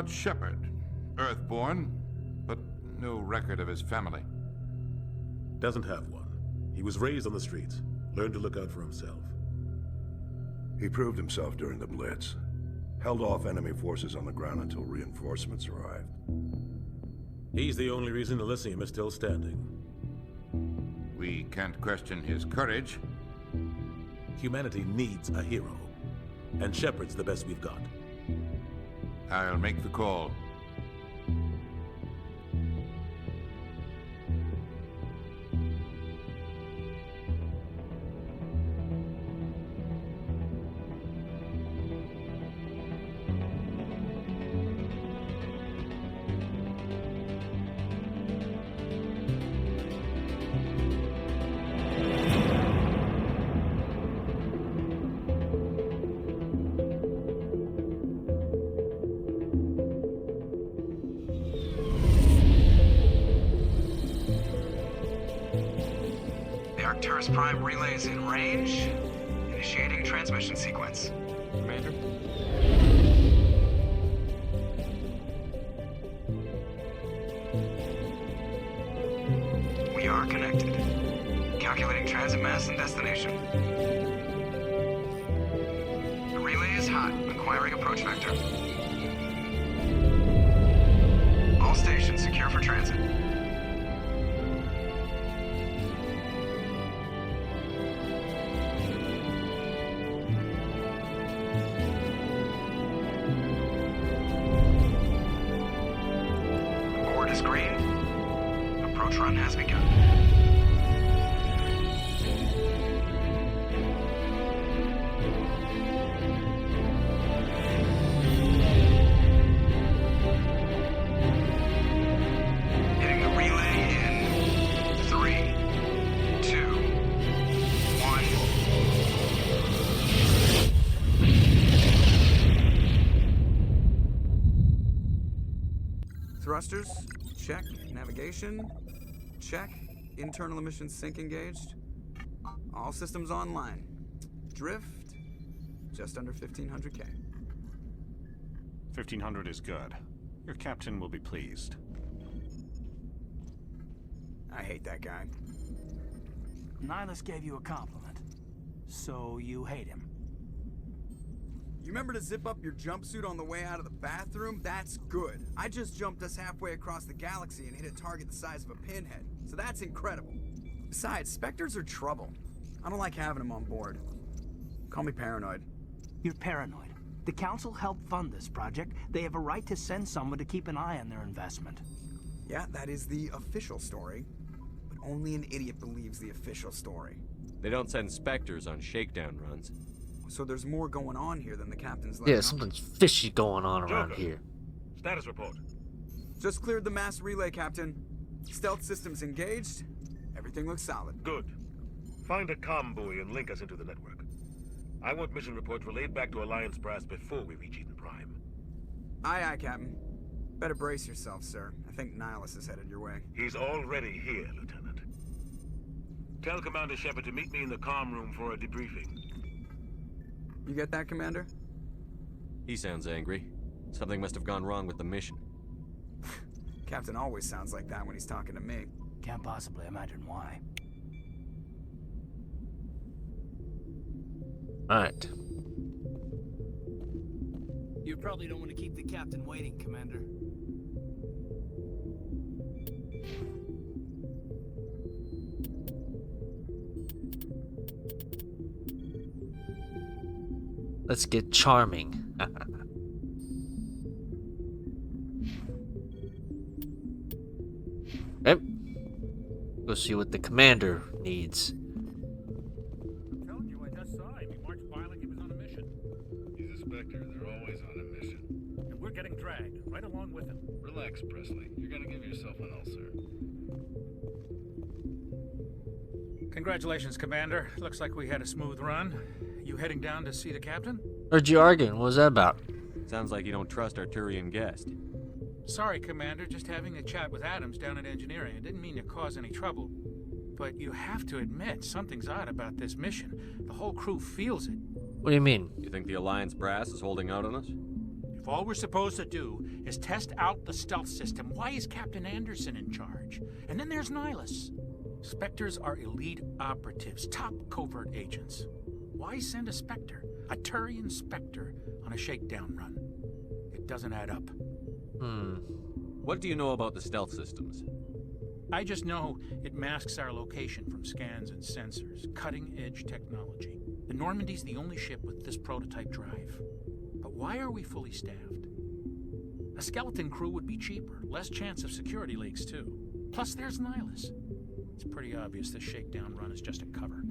about Shepard? Earthborn, but no record of his family. Doesn't have one. He was raised on the streets. Learned to look out for himself. He proved himself during the Blitz. Held off enemy forces on the ground until reinforcements arrived. He's the only reason Elysium is still standing. We can't question his courage. Humanity needs a hero. And Shepard's the best we've got. I'll make the call. Arcturus Prime relay is in range. Initiating transmission sequence. Commander? We are connected. Calculating transit mass and destination. The relay is hot. Acquiring approach vector. All stations secure for transit. Green. Approach run has begun. Hitting the relay in 3, 2, 1. Thrusters. Check. Navigation. Check. Internal emissions sync engaged. All systems online. Drift. Just under 1500K. 1500 is good. Your captain will be pleased. I hate that guy. Nihilus gave you a compliment. So you hate him. You remember to zip up your jumpsuit on the way out of the bathroom? That's good. I just jumped us halfway across the galaxy and hit a target the size of a pinhead. So that's incredible. Besides, Spectres are trouble. I don't like having them on board. Call me paranoid. You're paranoid. The Council helped fund this project. They have a right to send someone to keep an eye on their investment. Yeah, that is the official story. But only an idiot believes the official story. They don't send Spectres on shakedown runs. So there's more going on here than the captain's Yeah, something's fishy going on around here. Status report. Just cleared the mass relay, Captain. Stealth systems engaged. Everything looks solid. Good. Find a comm buoy and link us into the network. I want mission reports relayed back to Alliance brass before we reach Eden Prime. Aye, aye, Captain. Better brace yourself, sir. I think Nihilus is headed your way. He's already here, Lieutenant. Tell Commander Shepard to meet me in the comm room for a debriefing. You get that, Commander? He sounds angry. Something must have gone wrong with the mission. Captain always sounds like that when he's talking to me. Can't possibly imagine why. Alright. You probably don't want to keep the captain waiting, Commander. Let's get charming. Okay. Go see what the commander needs. I'm telling you, I just saw him. He marched by like he was on a mission. He's a Spectre. They're always on a mission. And we're getting dragged right along with him. Relax, Presley. You're gonna give yourself an ulcer. Congratulations, Commander. Looks like we had a smooth run. You heading down to see the captain? Heard you arguing. What was that about? Sounds like you don't trust our Turian guest. Sorry, Commander. Just having a chat with Adams down at engineering. I didn't mean to cause any trouble. But you have to admit, something's odd about this mission. The whole crew feels it. What do you mean? You think the Alliance brass is holding out on us? If all we're supposed to do is test out the stealth system, why is Captain Anderson in charge? And then there's Nihilus. Spectres are elite operatives, top covert agents. Why send a Spectre, a Turian Spectre, on a shakedown run? It doesn't add up. What do you know about the stealth systems? I just know it masks our location from scans and sensors. Cutting-edge technology. The Normandy's the only ship with this prototype drive. But why are we fully staffed? A skeleton crew would be cheaper, less chance of security leaks too. Plus there's Nihilus. It's pretty obvious this shakedown run is just a cover.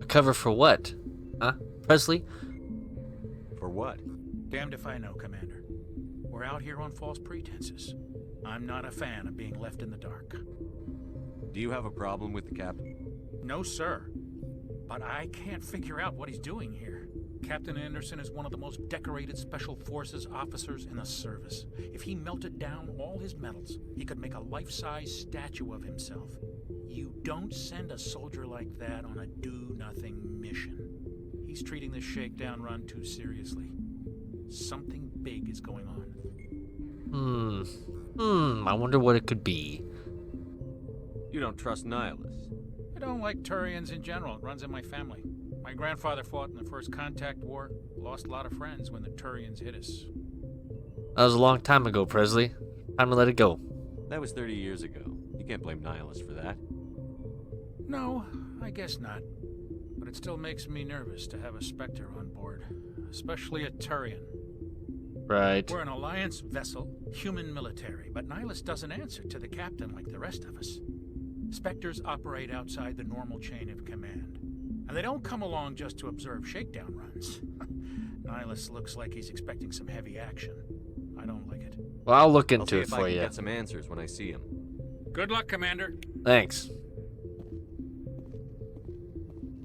A cover for what? Huh? Presley? For what? Damned if I know, Commander. We're out here on false pretenses. I'm not a fan of being left in the dark. Do you have a problem with the captain? No, sir. But I can't figure out what he's doing here. Captain Anderson is one of the most decorated Special Forces officers in the service. If he melted down all his medals, he could make a life-size statue of himself. You don't send a soldier like that on a do-nothing mission. He's treating this shakedown run too seriously. Something big is going on. I wonder what it could be. You don't trust Nihilus? I don't like Turians in general. It runs in my family. My grandfather fought in the First Contact War. Lost a lot of friends when the Turians hit us. That was a long time ago, Presley. Time to let it go. That was 30 years ago. You can't blame Nihilus for that. No, I guess not. But it still makes me nervous to have a Spectre on board. Especially a Turian. Right. We're an Alliance vessel, human military, but Nihilus doesn't answer to the captain like the rest of us. Spectres operate outside the normal chain of command. And they don't come along just to observe shakedown runs. Nihilus looks like he's expecting some heavy action. I don't like it. Well, I'll look I'll into see it if I for can you. get some answers when I see him. Good luck, Commander. Thanks.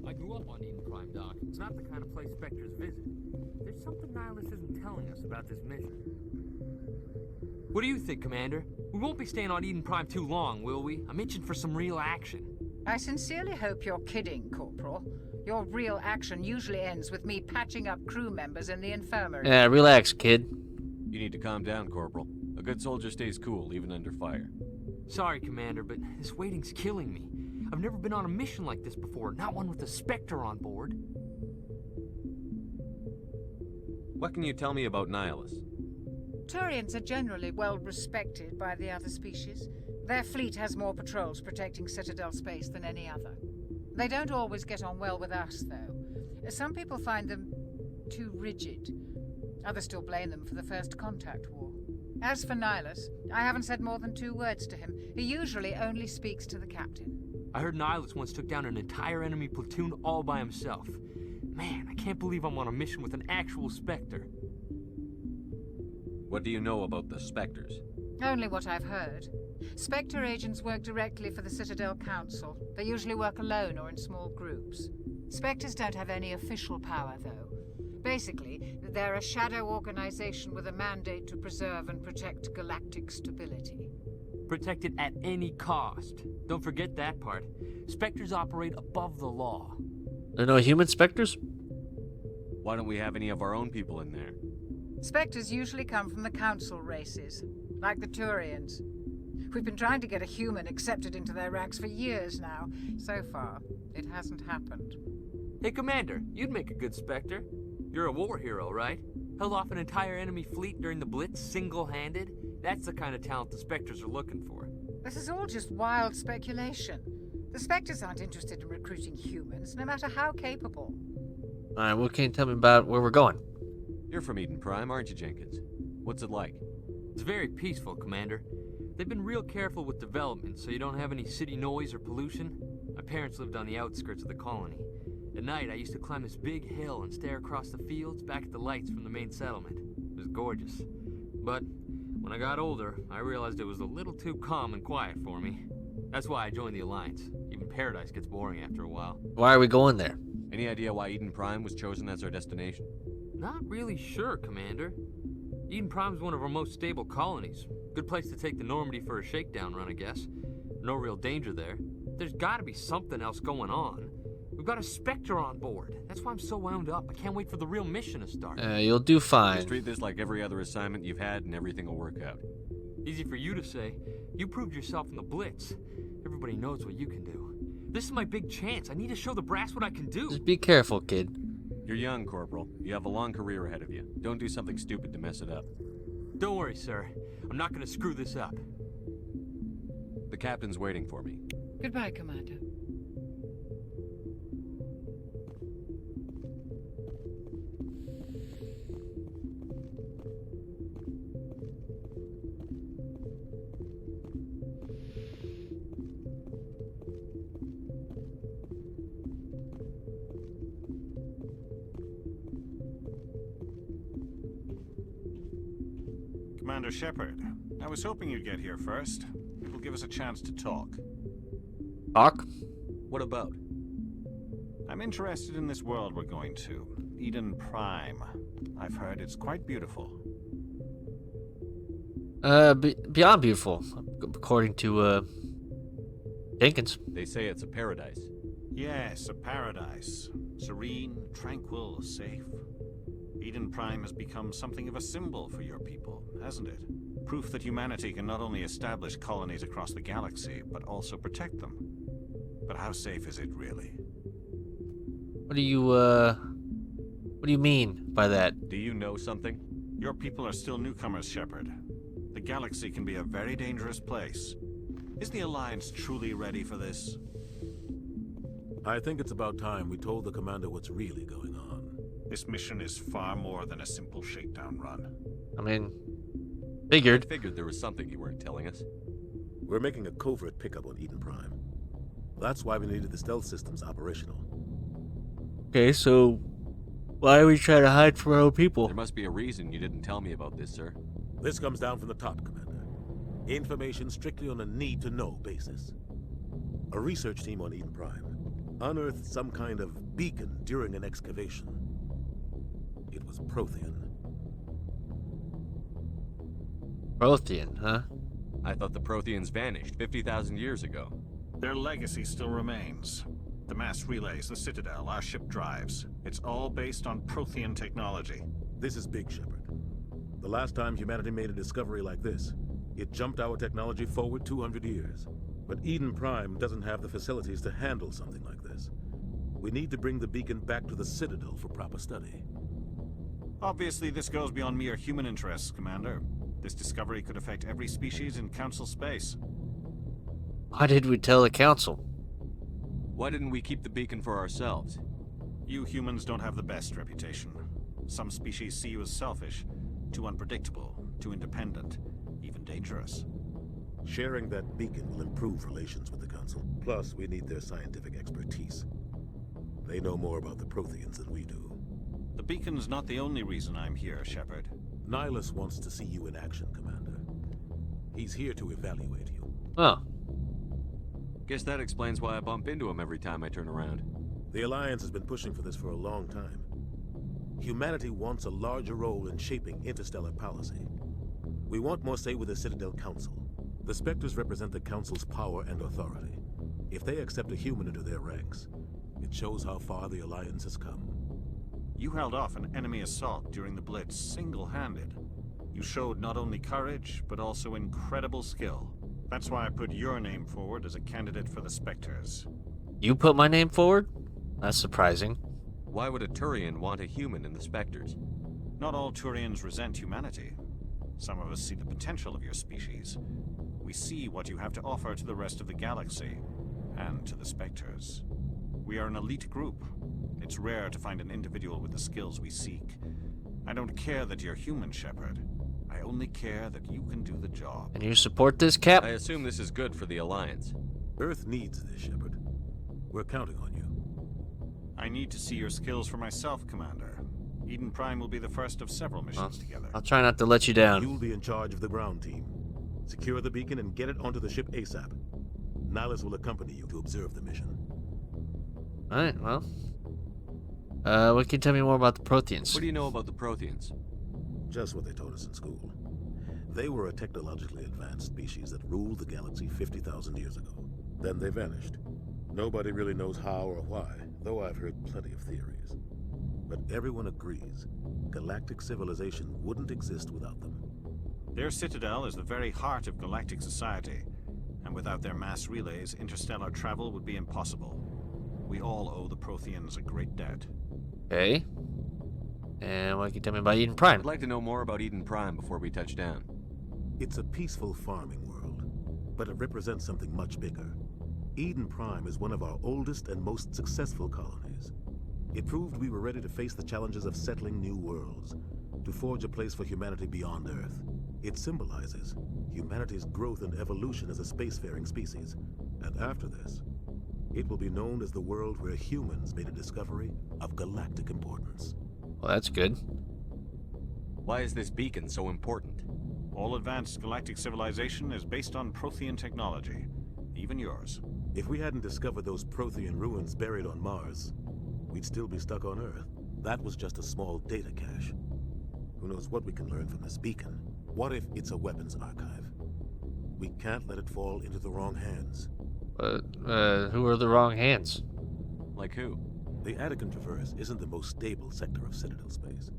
I grew up on Eden Prime, Doc. It's not the kind of place Spectres visit. There's something Nihilus isn't telling us about this mission. What do you think, Commander? We won't be staying on Eden Prime too long, will we? I'm itching for some real action. I sincerely hope you're kidding, Corporal. Your real action usually ends with me patching up crew members in the infirmary. Yeah, relax, kid. You need to calm down, Corporal. A good soldier stays cool, even under fire. Sorry, Commander, but this waiting's killing me. I've never been on a mission like this before, not one with a Spectre on board. What can you tell me about Nihilus? Turians are generally well respected by the other species. Their fleet has more patrols protecting Citadel space than any other. They don't always get on well with us, though. Some people find them too rigid. Others still blame them for the First Contact War. As for Nihilus, I haven't said more than 2 words to him. He usually only speaks to the captain. I heard Nihilus once took down an entire enemy platoon all by himself. Man, I can't believe I'm on a mission with an actual Spectre. What do you know about the Spectres? Only what I've heard. Spectre agents work directly for the Citadel Council. They usually work alone or in small groups. Spectres don't have any official power, though. Basically, they're a shadow organization with a mandate to preserve and protect galactic stability. Protect it at any cost. Don't forget that part. Spectres operate above the law. There are no human Spectres? Why don't we have any of our own people in there? Spectres usually come from the Council races, like the Turians. We've been trying to get a human accepted into their ranks for years now. So far, it hasn't happened. Hey, Commander, you'd make a good Spectre. You're a war hero, right? Held off an entire enemy fleet during the Blitz single-handed? That's the kind of talent the Spectres are looking for. This is all just wild speculation. The Spectres aren't interested in recruiting humans, no matter how capable. Alright, what can you tell me about where we're going? You're from Eden Prime, aren't you, Jenkins? What's it like? It's very peaceful, Commander. They've been real careful with development, so you don't have any city noise or pollution. My parents lived on the outskirts of the colony. At night, I used to climb this big hill and stare across the fields back at the lights from the main settlement. It was gorgeous. But when I got older, I realized it was a little too calm and quiet for me. That's why I joined the Alliance. Even Paradise gets boring after a while. Why are we going there? Any idea why Eden Prime was chosen as our destination? Not really sure, Commander. Eden Prime's one of our most stable colonies. Good place to take the Normandy for a shakedown run, I guess. No real danger there. There's gotta be something else going on. We've got a Spectre on board. That's why I'm so wound up. I can't wait for the real mission to start. You'll do fine. Just treat this like every other assignment you've had and everything will work out. Easy for you to say. You proved yourself in the Blitz. Everybody knows what you can do. This is my big chance. I need to show the brass what I can do. Just be careful, kid. You're young, Corporal. You have a long career ahead of you. Don't do something stupid to mess it up. Don't worry, sir. I'm not gonna screw this up. The captain's waiting for me. Goodbye, Commander. Commander Shepard, I was hoping you'd get here first. It will give us a chance to talk. Talk? What about? I'm interested in this world we're going to, Eden Prime. I've heard it's quite beautiful. Beyond beautiful, according to, Jenkins. They say it's a paradise. Yes, a paradise. Serene, tranquil, safe. Eden Prime has become something of a symbol for your people, hasn't it? Proof that humanity can not only establish colonies across the galaxy, but also protect them. But how safe is it really? What do you mean by that? Do you know something? Your people are still newcomers, Shepard. The galaxy can be a very dangerous place. Is the Alliance truly ready for this? I think it's about time we told the Commander what's really going on. This mission is far more than a simple shakedown run. I mean, figured. I figured there was something you weren't telling us. We're making a covert pickup on Eden Prime. That's why we needed the stealth systems operational. Okay, so why are we trying to hide from our own people? There must be a reason you didn't tell me about this, sir. This comes down from the top, Commander. Information strictly on a need-to-know basis. A research team on Eden Prime unearthed some kind of beacon during an excavation. It was Prothean. Prothean, huh? I thought the Protheans vanished 50,000 years ago. Their legacy still remains. The mass relays, the Citadel, our ship drives. It's all based on Prothean technology. This is big, Shepard. The last time humanity made a discovery like this, it jumped our technology forward 200 years. But Eden Prime doesn't have the facilities to handle something like this. We need to bring the beacon back to the Citadel for proper study. Obviously, this goes beyond mere human interests, Commander. This discovery could affect every species in Council space. Why did we tell the Council? Why didn't we keep the beacon for ourselves? You humans don't have the best reputation. Some species see you as selfish, too unpredictable, too independent, even dangerous. Sharing that beacon will improve relations with the Council. Plus, we need their scientific expertise. They know more about the Protheans than we do. The beacon's not the only reason I'm here, Shepard. Nihilus wants to see you in action, Commander. He's here to evaluate you. Oh. Guess that explains why I bump into him every time I turn around. The Alliance has been pushing for this for a long time. Humanity wants a larger role in shaping interstellar policy. We want more say with the Citadel Council. The Spectres represent the Council's power and authority. If they accept a human into their ranks, it shows how far the Alliance has come. You held off an enemy assault during the Blitz single-handed. You showed not only courage, but also incredible skill. That's why I put your name forward as a candidate for the Spectres. You put my name forward? That's surprising. Why would a Turian want a human in the Spectres? Not all Turians resent humanity. Some of us see the potential of your species. We see what you have to offer to the rest of the galaxy, and to the Spectres. We are an elite group. It's rare to find an individual with the skills we seek. I don't care that you're human, Shepard. I only care that you can do the job. And you support this, Cap? I assume this is good for the Alliance. Earth needs this, Shepard. We're counting on you. I need to see your skills for myself, Commander. Eden Prime will be the first of several missions together. I'll try not to let you down. You'll be in charge of the ground team. Secure the beacon and get it onto the ship ASAP. Nihilus will accompany you to observe the mission. Alright, well. What can you tell me more about the Protheans? What do you know about the Protheans? Just what they taught us in school. They were a technologically advanced species that ruled the galaxy 50,000 years ago. Then they vanished. Nobody really knows how or why. though I've heard plenty of theories. But everyone agrees galactic civilization wouldn't exist without them. Their citadel is the very heart of galactic society, and without their mass relays, interstellar travel would be impossible. We all owe the Protheans a great debt. Okay. And what can you tell me about Eden Prime? I'd like to know more about Eden Prime before we touch down. It's a peaceful farming world, but it represents something much bigger. Eden Prime is one of our oldest and most successful colonies. It proved we were ready to face the challenges of settling new worlds, to forge a place for humanity beyond Earth. It symbolizes humanity's growth and evolution as a spacefaring species. And after this, it will be known as the world where humans made a discovery of galactic importance. Well, that's good. Why is this beacon so important? All advanced galactic civilization is based on Prothean technology, even yours. If we hadn't discovered those Prothean ruins buried on Mars, we'd still be stuck on Earth. That was just a small data cache. Who knows what we can learn from this beacon? What if it's a weapons archive? We can't let it fall into the wrong hands. Who are the wrong hands? Like who? The Attican Traverse isn't the most stable sector of Citadel space.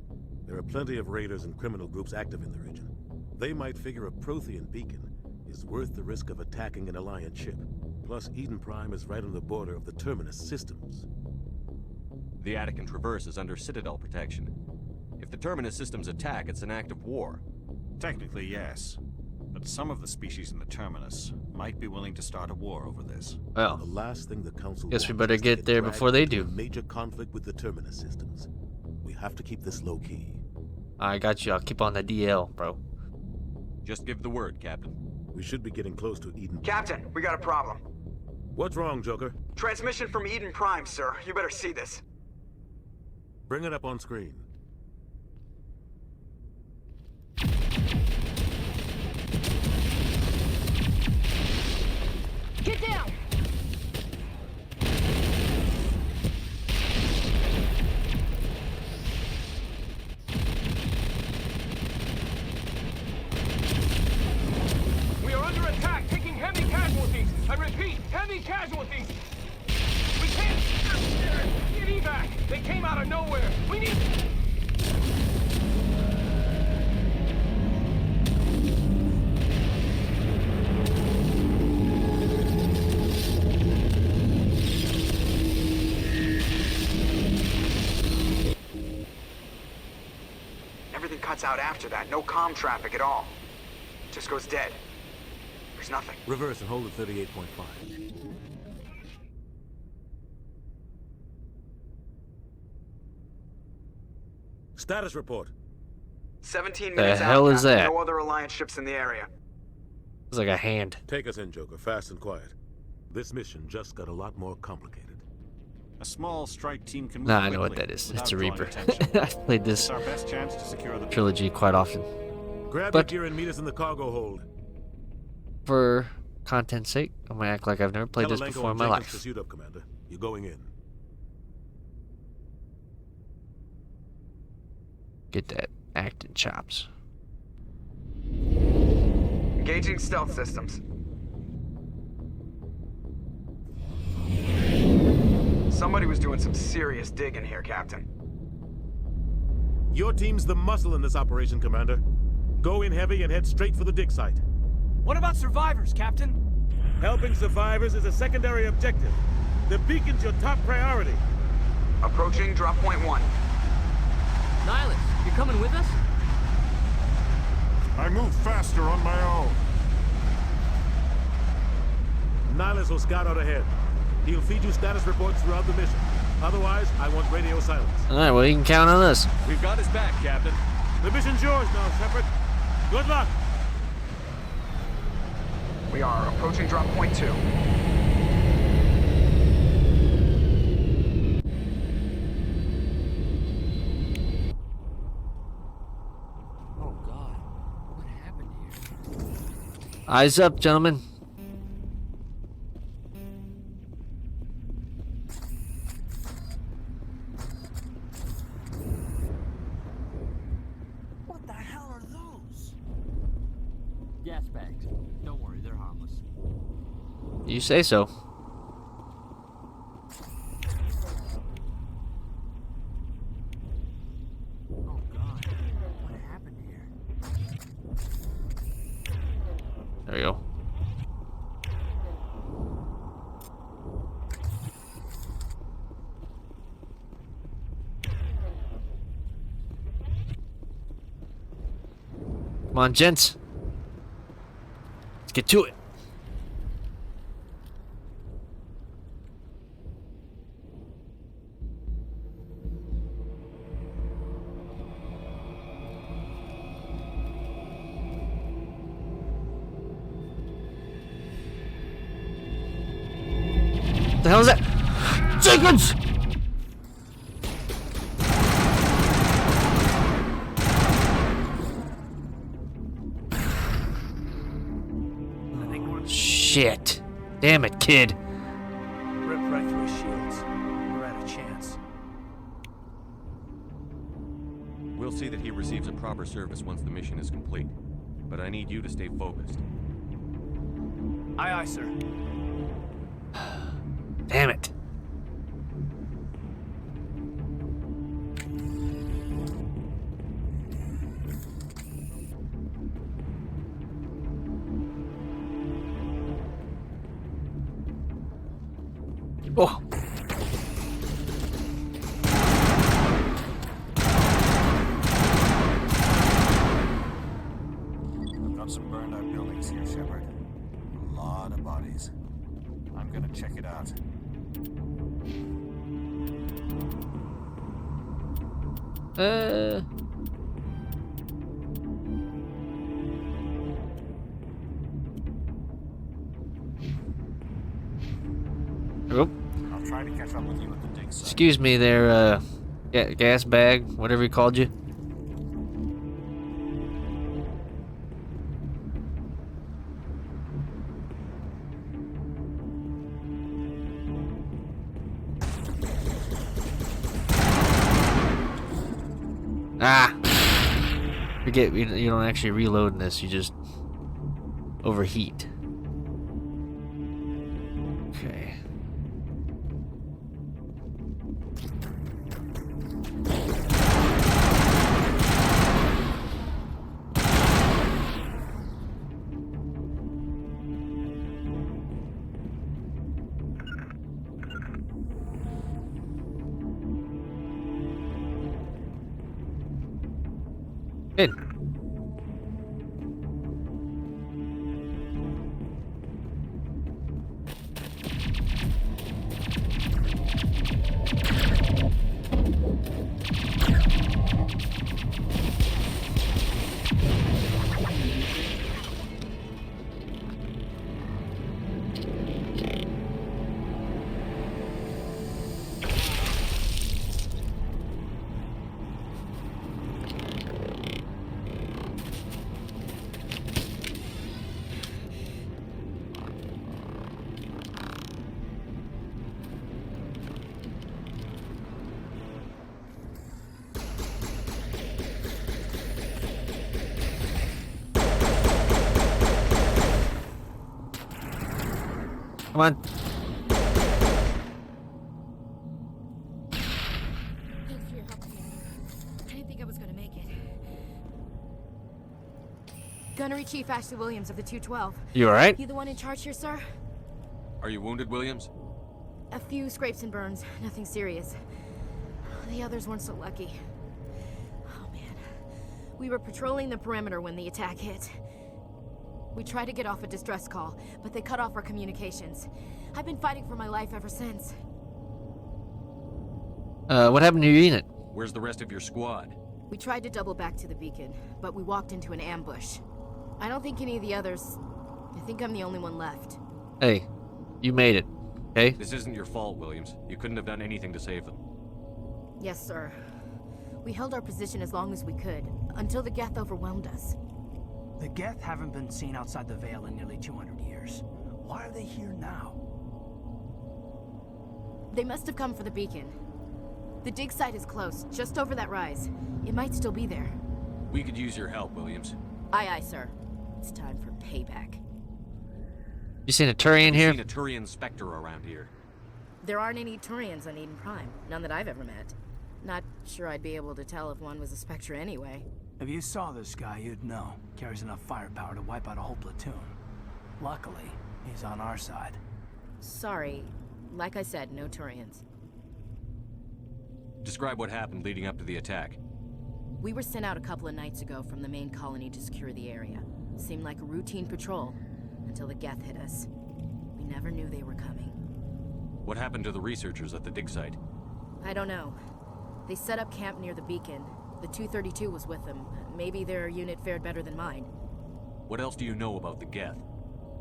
There are plenty of raiders and criminal groups active in the region. They might figure a Prothean beacon is worth the risk of attacking an Alliance ship. Plus, Eden Prime is right on the border of the Terminus systems. The Attican Traverse is under Citadel protection. If the Terminus systems attack, it's an act of war. Technically, yes. But some of the species in the Terminus might be willing to start a war over this. Well, the last thing the Council guess we wants better is to get there dragged before they into do. a major conflict with the Terminus systems. We have to keep this low key. I got you. I'll keep on the DL, bro. Just give the word, Captain. We should be getting close to Eden. Captain, we got a problem. What's wrong, Joker? Transmission from Eden Prime, sir. You better see this. Bring it up on screen. Get down! We are under attack, taking heavy casualties. I repeat, heavy casualties. We can't get evac. They came out of nowhere. We need... Everything cuts out after that. No comm traffic at all. Just goes dead. There's nothing. Reverse and hold at 38.5. Status report. 17 The minutes hell out, is Captain. that? No other Alliance ships in the area. It's like a hand. Take us in, Joker, fast and quiet. This mission just got a lot more complicated. A small strike team can move Nah, I know what quickly that is. without It's a drawing Reaper. attention. I've played this It's our best chance to secure the trilogy quite often. Grab But- your gear and meet us in the cargo hold. For content's sake, I'm gonna act like I've never played this Tell Alenko before in and my Jenkins life. to suit up, Commander. You're going in. Get that acting chops. Engaging stealth systems. Somebody was doing some serious digging here, Captain. Your team's the muscle in this operation, Commander. Go in heavy and head straight for the dig site. What about survivors, Captain? Helping survivors is a secondary objective. The beacon's your top priority. Approaching drop point 1. Nihilus, you coming with us? I move faster on my own. Nihilus will scout out ahead. He'll feed you status reports throughout the mission. Otherwise, I want radio silence. Alright, well, you can count on us. We've got his back, Captain. The mission's yours now, Shepard. Good luck. We are approaching drop point 2. Oh God, what happened here? Eyes up, gentlemen. What the hell are those? Gas bags. Don't worry, they're harmless. You say so. Come on, gents. Let's get to it. What the hell is that? Jenkins! Shit. Damn it, kid. Rip right through his shields. We're out of chance. We'll see that he receives a proper service once the mission is complete. But I need you to stay focused. Aye, aye, sir. Damn it. Oh. I've got some burned out buildings here, Shepard. A lot of bodies. I'm gonna check it out. Oh. I'll try to catch up with you at the dig site. Excuse me there, gas bag, whatever he called you. Ah! Forget, you don't actually reload in this, you just overheat. Okay. Good. Come on. Thanks for your help, Commander. I didn't think I was gonna make it. Gunnery Chief Ashley Williams of the 212. You alright? You the one in charge here, sir? Are you wounded, Williams? A few scrapes and burns, nothing serious. The others weren't so lucky. Oh man. We were patrolling the perimeter when the attack hit. We tried to get off a distress call, but they cut off our communications. I've been fighting for my life ever since. What happened to your unit? Where's the rest of your squad? We tried to double back to the beacon, but we walked into an ambush. I don't think any of the others... I think I'm the only one left. Hey, you made it, okay? This isn't your fault, Williams. You couldn't have done anything to save them. Yes, sir. We held our position as long as we could, until the Geth overwhelmed us. The Geth haven't been seen outside the Veil in nearly 200 years. Why are they here now? They must have come for the beacon. The dig site is close, just over that rise. It might still be there. We could use your help, Williams. Aye, aye, sir. It's time for payback. You seen a Turian here? Seen a Turian Spectre around here. There aren't any Turians on Eden Prime. None that I've ever met. Not sure I'd be able to tell if one was a Spectre anyway. If you saw this guy, you'd know. Carries enough firepower to wipe out a whole platoon. Luckily, he's on our side. Sorry. Like I said, no Turians. Describe what happened leading up to the attack. We were sent out a couple of nights ago from the main colony to secure the area. Seemed like a routine patrol, until the Geth hit us. We never knew they were coming. What happened to the researchers at the dig site? I don't know. They set up camp near the beacon. The 232 was with them. Maybe their unit fared better than mine. What else do you know about the Geth?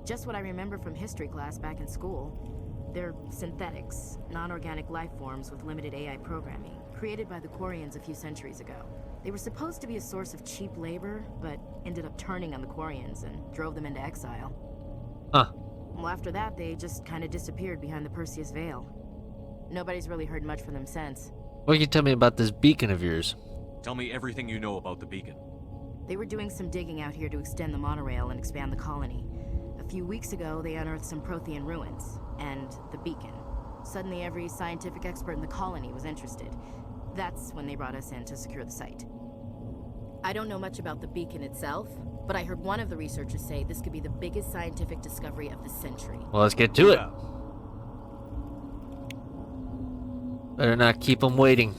Just what I remember from history class back in school. They're synthetics, non-organic life forms with limited AI programming, created by the Quarians a few centuries ago. They were supposed to be a source of cheap labor, but ended up turning on the Quarians and drove them into exile. Huh. Well, after that, they just kind of disappeared behind the Perseus Veil. Nobody's really heard much from them since. What can you tell me about this beacon of yours? Tell me everything you know about the beacon. They were doing some digging out here to extend the monorail and expand the colony. A few weeks ago, they unearthed some Prothean ruins, and the beacon. Suddenly, every scientific expert in the colony was interested. That's when they brought us in to secure the site. I don't know much about the beacon itself, but I heard one of the researchers say this could be the biggest scientific discovery of the century. Well, let's get to it. Better not keep them waiting.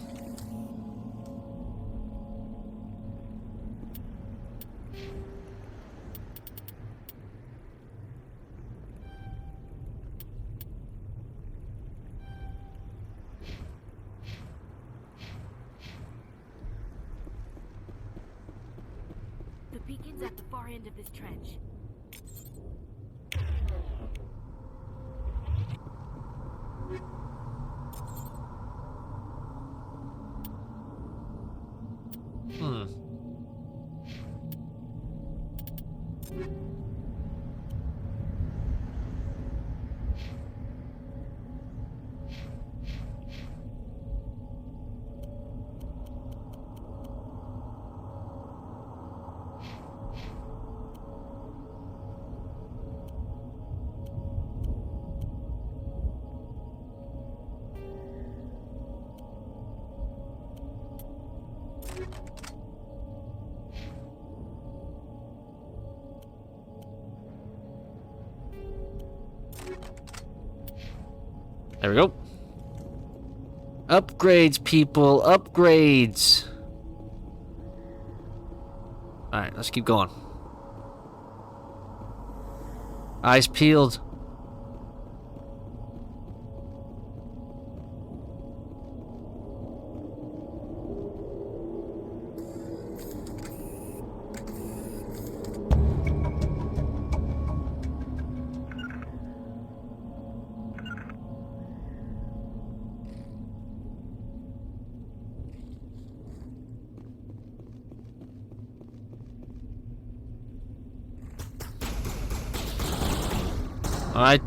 The beacon's at the far end of this trench. There we go. Upgrades, people. Upgrades. Alright, let's keep going. Eyes peeled. Alright.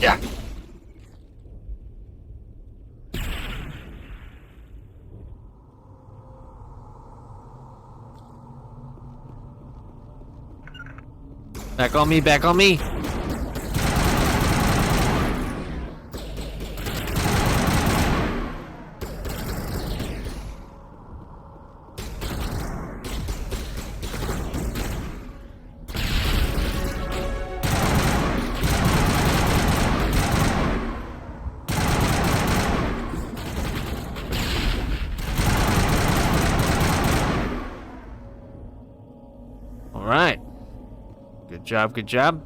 Yeah. Back on me, back on me. Alright. Good job, good job.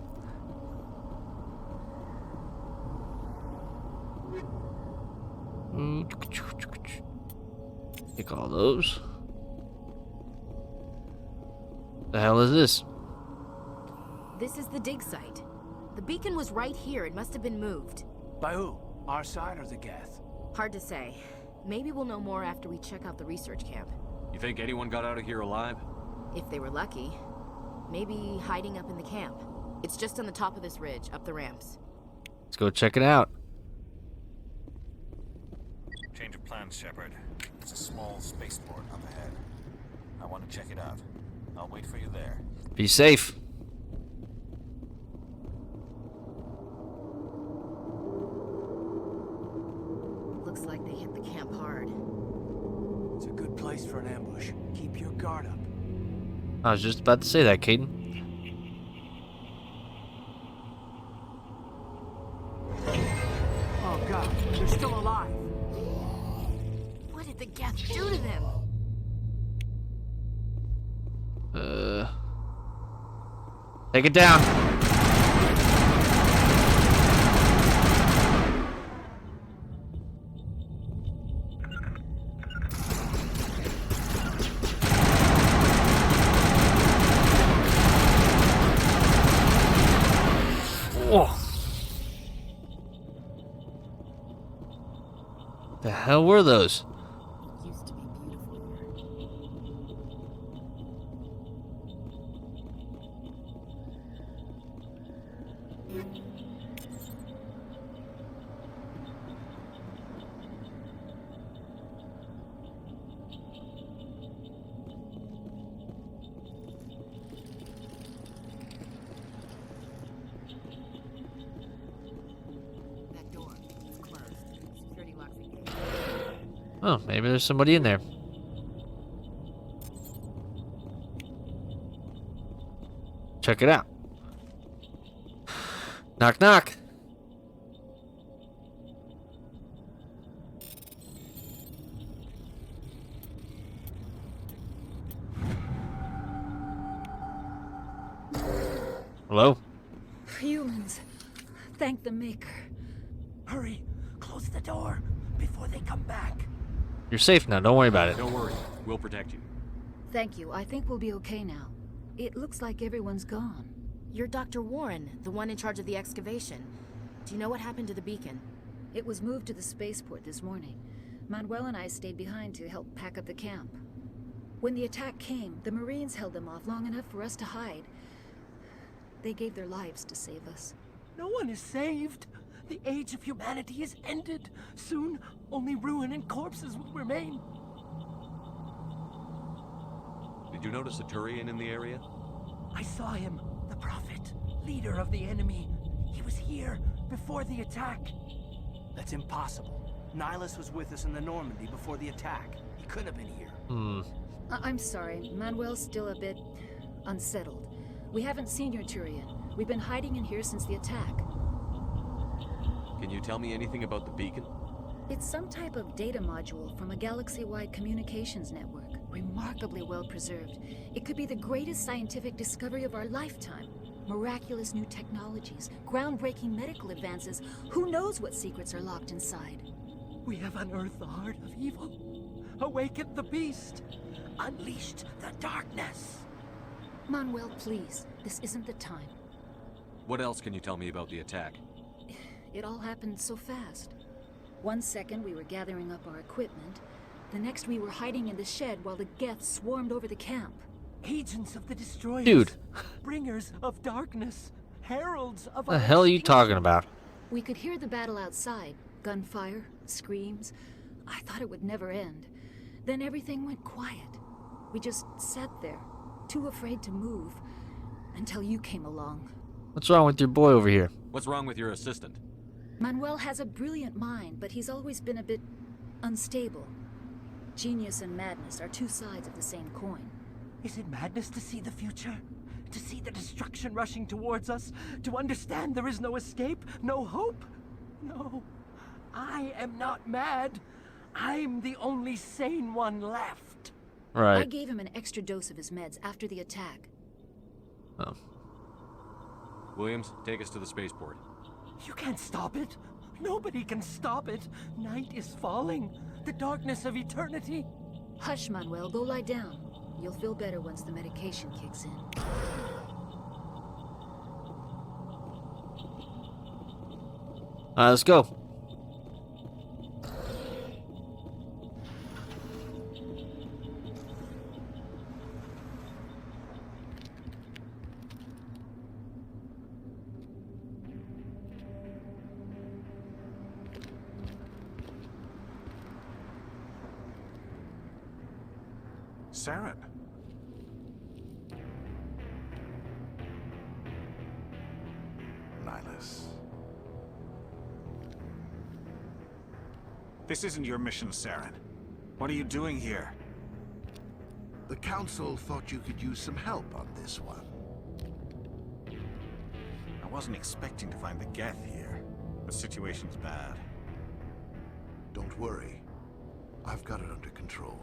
Take all those. The hell is this? This is the dig site. The beacon was right here. It must have been moved. By who? Our side or the Geth? Hard to say. Maybe we'll know more after we check out the research camp. You think anyone got out of here alive? If they were lucky. Maybe hiding up in the camp. It's just on the top of this ridge, up the ramps. Let's go check it out. Change of plans, Shepard. There's a small spaceport up ahead. I want to check it out. I'll wait for you there. Be safe. Looks like they hit the camp hard. It's a good place for an ambush. Keep your guard up. I was just about to say that, Caden. Oh god, they're still alive. What did the Geth do to them? Take it down. Oh. The hell were those? Used to be beautiful here. That door, it's closed. Security locks the gate. Oh, maybe there's somebody in there. Check it out. Knock, knock. Hello? Humans. Thank the Maker. Hurry, close the door before they come back. You're safe now. Don't worry about it. Don't worry. We'll protect you. Thank you. I think we'll be okay now. It looks like everyone's gone. You're Dr. Warren, the one in charge of the excavation. Do you know what happened to the beacon? It was moved to the spaceport this morning. Manuel and I stayed behind to help pack up the camp. When the attack came, the Marines held them off long enough for us to hide. They gave their lives to save us. No one is saved. The age of humanity is ended. Soon, only ruin and corpses will remain. Did you notice a Turian in the area? I saw him, the Prophet, leader of the enemy. He was here before the attack. That's impossible. Nihilus was with us in the Normandy before the attack. He couldn't have been here. I'm sorry. Manuel's still a bit unsettled. We haven't seen your Turian. We've been hiding in here since the attack. Can you tell me anything about the beacon? It's some type of data module from a galaxy-wide communications network. Remarkably well preserved. It could be the greatest scientific discovery of our lifetime. Miraculous new technologies, groundbreaking medical advances. Who knows what secrets are locked inside? We have unearthed the heart of evil, awakened the beast, unleashed the darkness. Manuel, please. This isn't the time. What else can you tell me about the attack? It all happened so fast. 1 second we were gathering up our equipment. The next we were hiding in the shed while the Geth swarmed over the camp. Agents of the Destroyers. Dude. Bringers of darkness. Heralds of What the hell are you talking about? We could hear the battle outside. Gunfire, screams. I thought it would never end. Then everything went quiet. We just sat there, too afraid to move, until you came along. What's wrong with your boy over here? What's wrong with your assistant? Manuel has a brilliant mind, but he's always been a bit unstable. Genius and madness are two sides of the same coin. Is it madness to see the future? To see the destruction rushing towards us? To understand there is no escape? No hope? No. I am not mad. I'm the only sane one left. Right. I gave him an extra dose of his meds after the attack. Oh. Williams, take us to the spaceport. You can't stop it. Nobody can stop it. Night is falling. The darkness of eternity. Hush, Manuel. Go lie down. You'll feel better once the medication kicks in. Let's go. Saren. Nihilus. This isn't your mission, Saren. What are you doing here? The Council thought you could use some help on this one. I wasn't expecting to find the Geth here. The situation's bad. Don't worry. I've got it under control.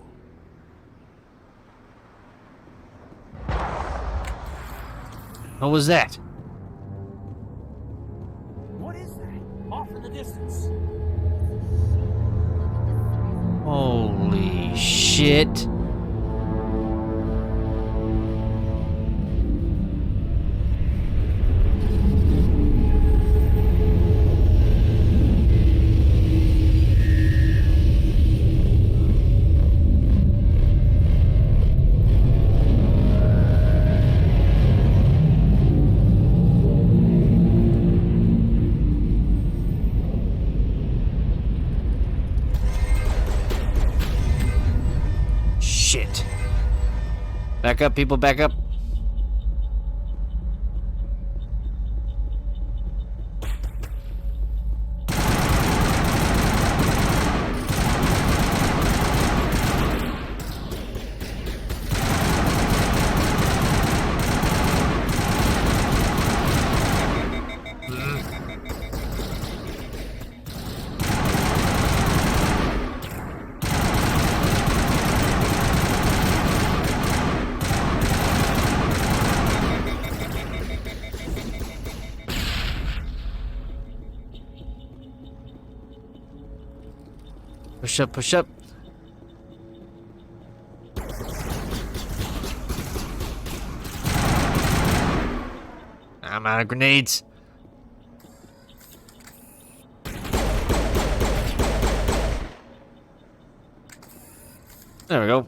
What was that? What is that? Off in the distance. Holy shit. Shit. Back up, people, back up. Push up, push up. I'm out of grenades. There we go.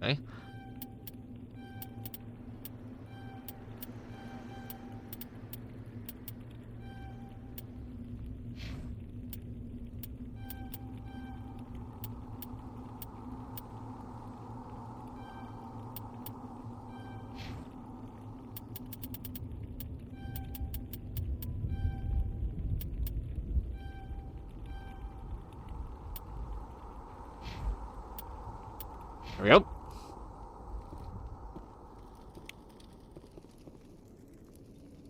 Okay. There we go.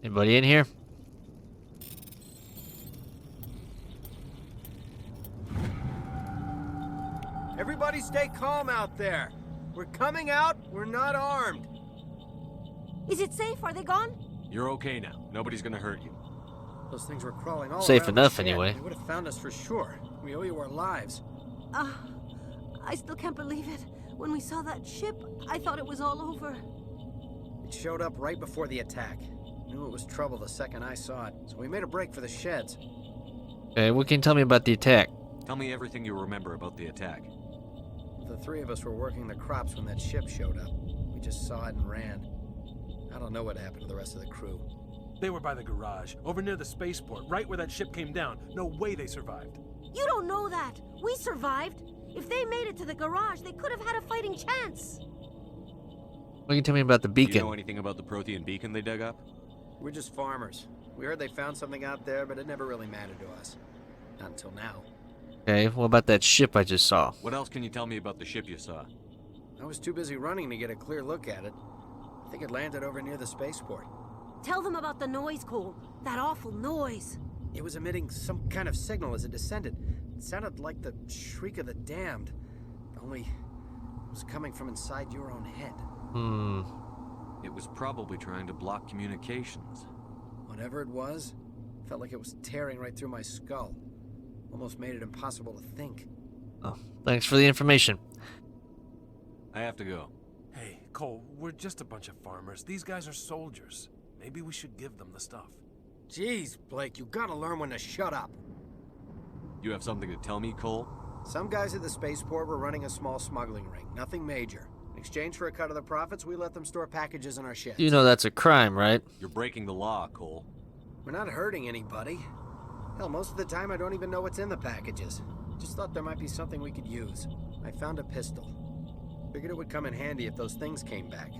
Anybody in here? Everybody stay calm out there. We're coming out. We're not armed. Is it safe? Are they gone? You're okay now. Nobody's gonna hurt you. Those things were crawling all Safe around enough, the shed. anyway. They would have found us for sure. We owe you our lives. I still can't believe it. When we saw that ship, I thought it was all over. It showed up right before the attack. Knew it was trouble the second I saw it, so we made a break for the sheds. Okay, what can you tell me about the attack? Tell me everything you remember about the attack. The three of us were working the crops when that ship showed up. We just saw it and ran. I don't know what happened to the rest of the crew. They were by the garage, over near the spaceport, right where that ship came down. No way they survived. You don't know that. We survived. If they made it to the garage, they could have had a fighting chance. What can you tell me about the beacon? Do you know anything about the Prothean beacon they dug up? We're just farmers. We heard they found something out there, but it never really mattered to us. Not until now. Okay, what about that ship I just saw? What else can you tell me about the ship you saw? I was too busy running to get a clear look at it. I think it landed over near the spaceport. Tell them about the noise, Cole. That awful noise. It was emitting some kind of signal as it descended. It sounded like the shriek of the damned. Only it was coming from inside your own head. It was probably trying to block communications. Whatever it was, felt like it was tearing right through my skull. Almost made it impossible to think. Oh, thanks for the information. I have to go. Hey, Cole, we're just a bunch of farmers. These guys are soldiers. Maybe we should give them the stuff. Jeez, Blake, you gotta learn when to shut up. You have something to tell me, Cole? Some guys at the spaceport were running a small smuggling ring, nothing major. In exchange for a cut of the profits, we let them store packages in our sheds. You know that's a crime, right? You're breaking the law, Cole. We're not hurting anybody. Hell, most of the time I don't even know what's in the packages. Just thought there might be something we could use. I found a pistol. Figured it would come in handy if those things came back.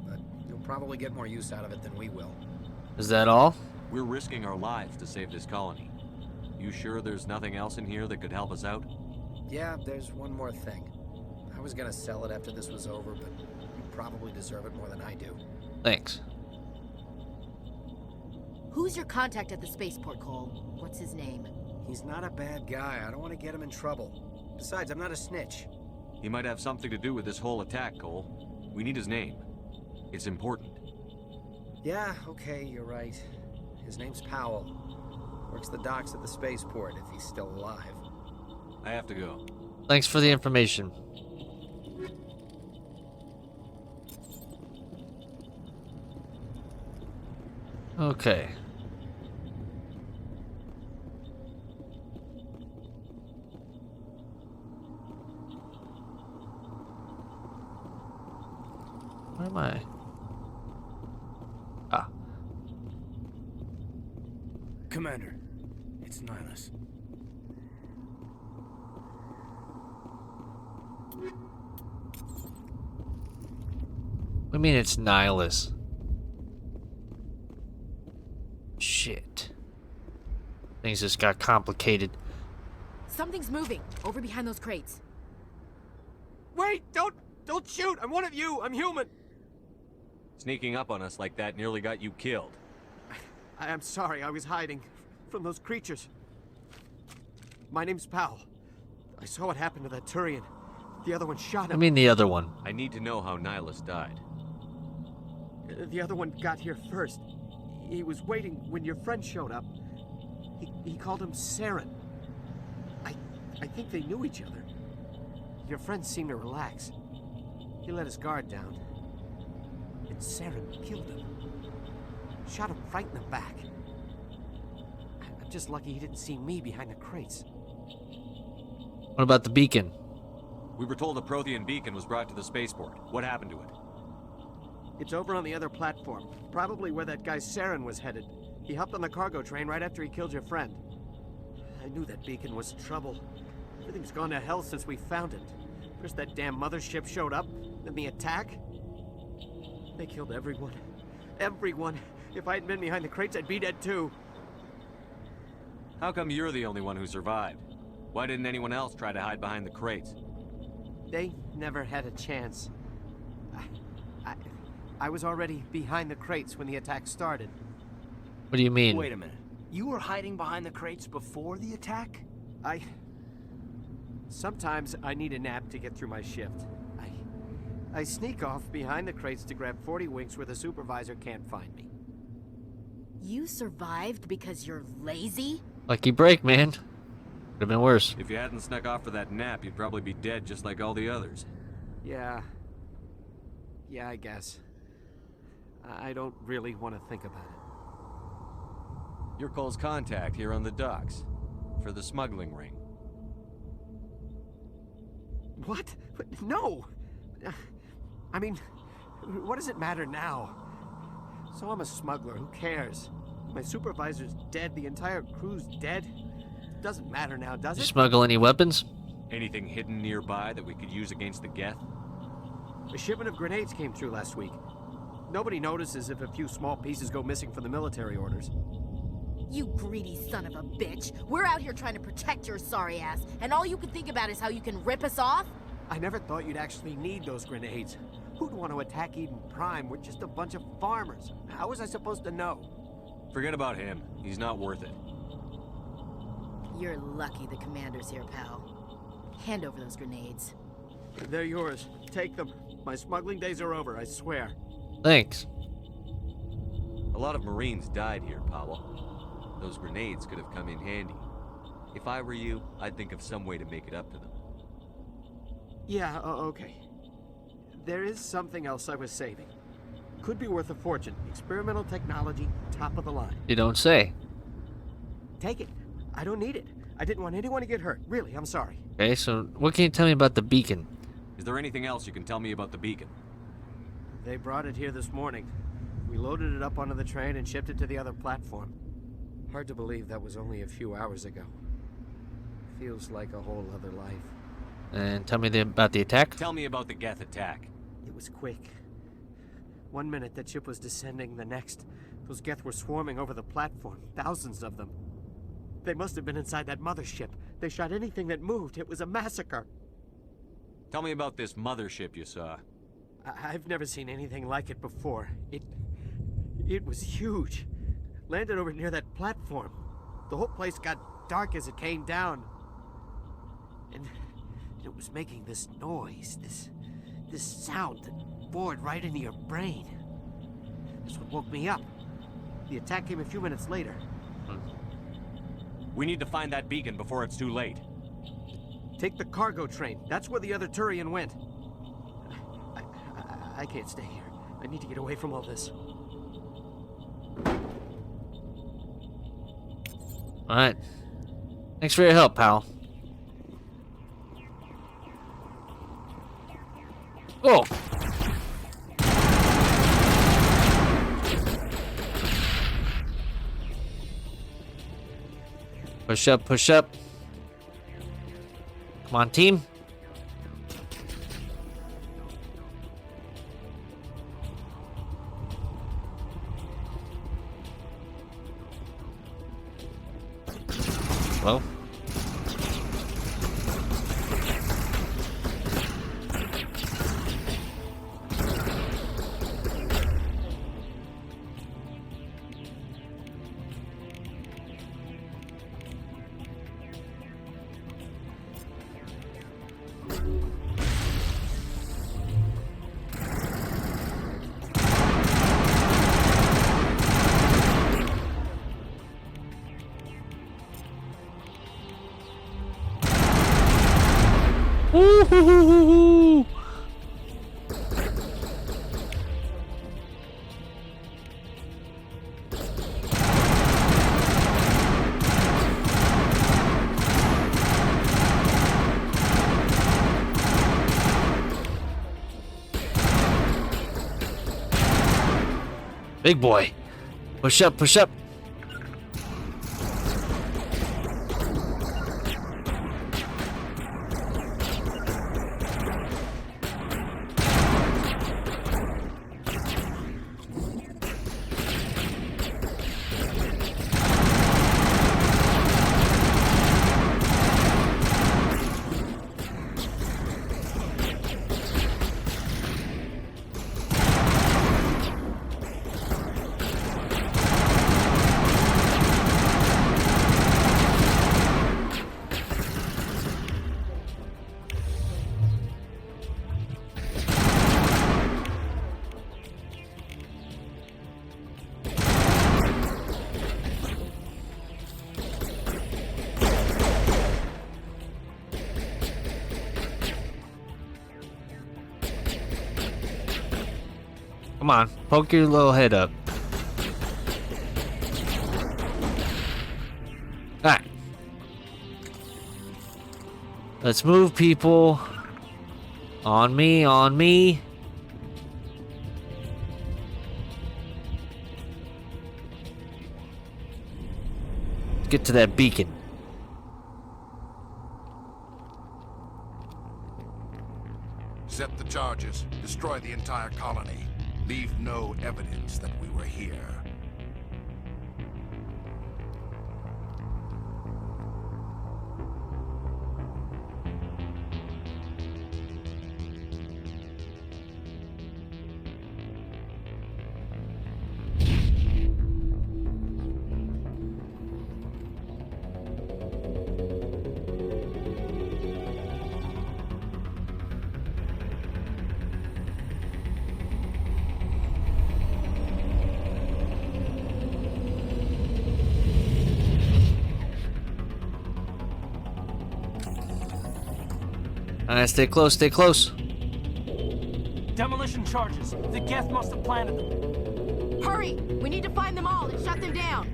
But you'll probably get more use out of it than we will. Is that all? We're risking our lives to save this colony. You sure there's nothing else in here that could help us out? Yeah, there's one more thing. I was gonna sell it after this was over, but you probably deserve it more than I do. Thanks. Who's your contact at the spaceport, Cole? What's his name? He's not a bad guy. I don't want to get him in trouble. Besides, I'm not a snitch. He might have something to do with this whole attack, Cole. We need his name. It's important. Yeah, okay, you're right. His name's Powell. Works the docks at the spaceport, if he's still alive. I have to go. Thanks for the information. Okay. Where am I? Ah. Commander, it's Nihilus. I mean, it's Nihilus. Shit. Things just got complicated. Something's moving over behind those crates. Wait! Don't shoot! I'm one of you! I'm human! Sneaking up on us like that nearly got you killed. I'm sorry, I was hiding from those creatures. My name's Powell. I saw what happened to that Turian. The other one shot him. I mean the other one. I need to know how Nihilus died. The other one got here first. He was waiting when your friend showed up. He called him Saren. I think they knew each other. Your friend seemed to relax. He let his guard down. And Saren killed him. Shot him right in the back. I'm just lucky he didn't see me behind the crates. What about the beacon? We were told a Prothean beacon was brought to the spaceport. What happened to it? It's over on the other platform. Probably where that guy Saren was headed. He hopped on the cargo train right after he killed your friend. I knew that beacon was trouble. Everything's gone to hell since we found it. First that damn mothership showed up, then the attack. They killed everyone. Everyone. If I hadn't been behind the crates, I'd be dead too. How come you're the only one who survived? Why didn't anyone else try to hide behind the crates? They never had a chance. I was already behind the crates when the attack started. What do you mean? Wait a minute. You were hiding behind the crates before the attack? Sometimes I need a nap to get through my shift. I sneak off behind the crates to grab 40 winks where the supervisor can't find me. You survived because you're lazy? Lucky break, man. Could have been worse. If you hadn't snuck off for that nap, you'd probably be dead just like all the others. Yeah, I guess. I don't really want to think about it. You're Cole's contact here on the docks. For the smuggling ring. What? No! I mean, what does it matter now? So I'm a smuggler, who cares? My supervisor's dead, the entire crew's dead. Doesn't matter now, does Did you it? smuggle any weapons? Anything hidden nearby that we could use against the Geth? A shipment of grenades came through last week. Nobody notices if a few small pieces go missing from the military orders. You greedy son of a bitch. We're out here trying to protect your sorry ass, and all you can think about is how you can rip us off? I never thought you'd actually need those grenades. Who'd want to attack Eden Prime? We're just a bunch of farmers. How was I supposed to know? Forget about him. He's not worth it. You're lucky the commander's here, pal. Hand over those grenades. They're yours. Take them. My smuggling days are over, I swear. Thanks. A lot of Marines died here, Powell. Those grenades could have come in handy. If I were you, I'd think of some way to make it up to them. Yeah, okay. There is something else I was saving. Could be worth a fortune. Experimental technology, top of the line. You don't say. Take it. I don't need it. I didn't want anyone to get hurt. Really, I'm sorry. Okay, so what can you tell me about the beacon? Is there anything else you can tell me about the beacon? They brought it here this morning. We loaded it up onto the train and shipped it to the other platform. Hard to believe that was only a few hours ago. Feels like a whole other life. And tell me about the attack? Tell me about the Geth attack. It was quick. 1 minute that ship was descending, the next, those Geth were swarming over the platform. Thousands of them. They must have been inside that mothership. They shot anything that moved. It was a massacre. Tell me about this mothership you saw. I've never seen anything like it before. It was huge. Landed over near that platform. The whole place got dark as it came down. And it was making this noise, this sound that bored right into your brain. That's what woke me up. The attack came a few minutes later. We need to find that beacon before it's too late. Take the cargo train. That's where the other Turian went. I can't stay here. I need to get away from all this. Alright. Thanks for your help, pal. Oh! Push up, push up. Come on, team. Well. Woo-hoo-hoo-hoo-hoo. Big boy. Push up, push up. Come on, poke your little head up. Alright. Let's move, people. On me, on me. Let's get to that beacon. Set the charges. Destroy the entire colony. Leave no evidence that we were here. Alright, stay close, stay close. Demolition charges. The Geth must have planted them. Hurry! We need to find them all and shut them down.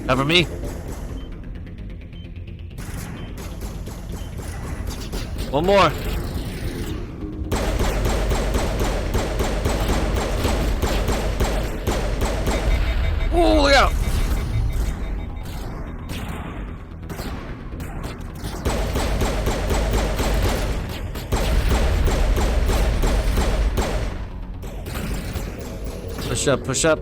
Cover me. One more. Oh, look out! Push up, push up.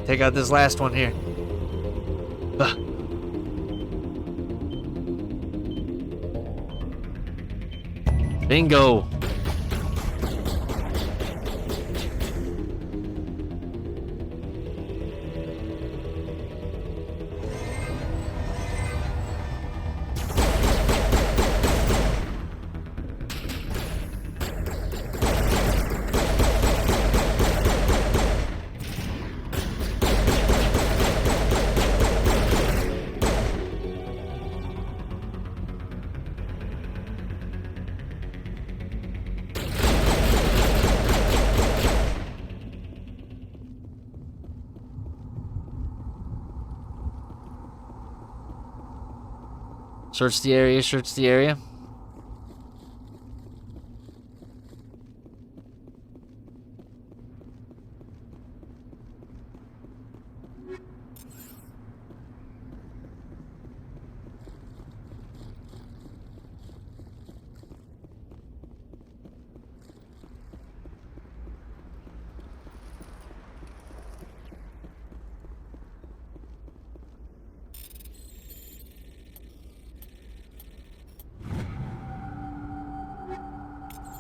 Take out this last one here. Ugh. Bingo. Search the area, search the area.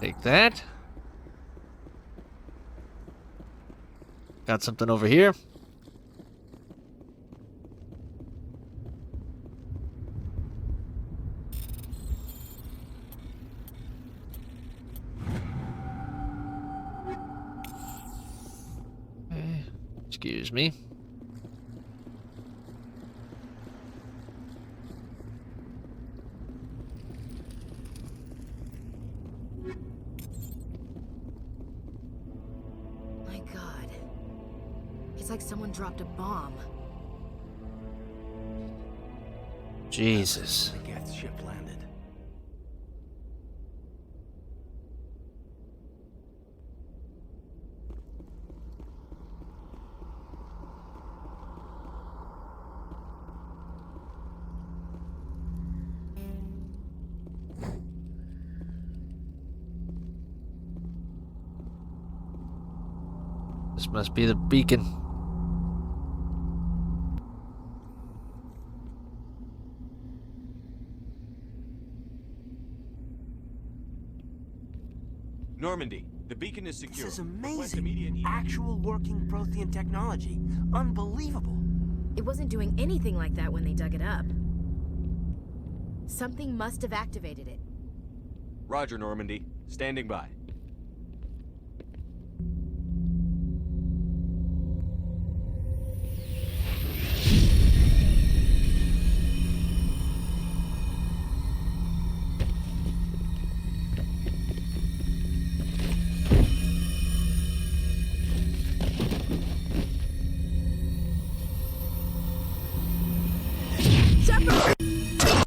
Take that. Got something over here. Excuse me. It's like someone dropped a bomb. Jesus. The Geth ship landed. This must be the beacon. Normandy, the beacon is secure. This is amazing. Actual working Prothean technology. Unbelievable. It wasn't doing anything like that when they dug it up. Something must have activated it. Roger, Normandy. Standing by.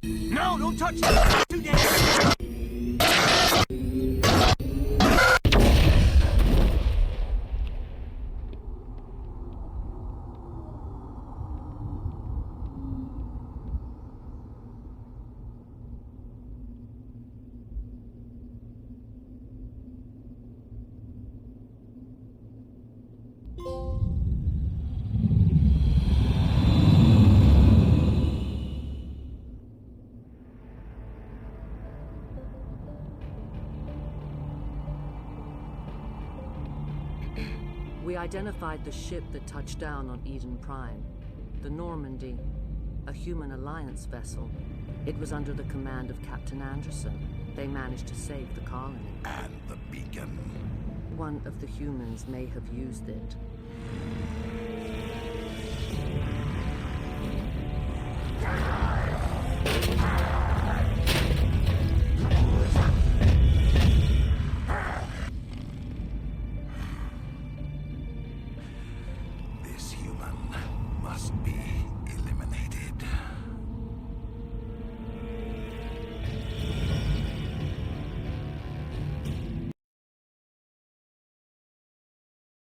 No, don't touch it! Too dangerous! We identified the ship that touched down on Eden Prime. The Normandy, a human alliance vessel. It was under the command of Captain Anderson. They managed to save the colony. And the beacon. One of the humans may have used it.